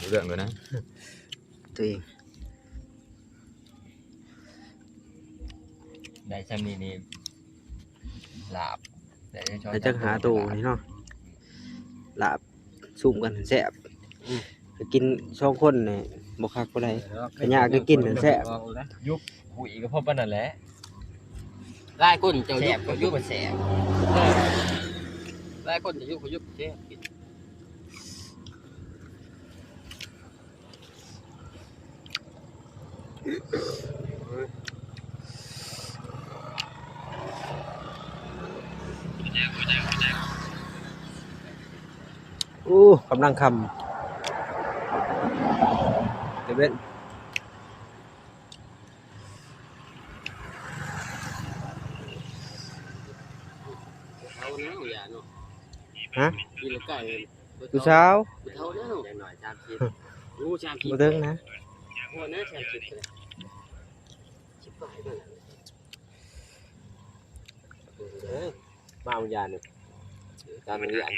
เรื่องเลยนะตัวเองได้จำนี่ลาบแต่จะหาตัวนี่เนาะลาบซุ่มกันแซ่บไปกิน2คนนี่บ่คักบ่ได้ขยะก็กินแซ่บยุบหุยก็พบปานนั่นแหละหลายคนเจ้ายุบก็ยุบ แสบ หลายคนจะยุบก็ยุบแซ่บกินโอ้กำลังคำเดี๋ยวเว้นเอาเนาะอย่าเนาะ ฮะ กินแล้วไก่ ผู้สาว เท่านั้นอย่างน้อย30รู้30 บ่ถึงนะ โอ้นะ30เลยชิบหายเลยมาเอายาหนึ่งตามมันยา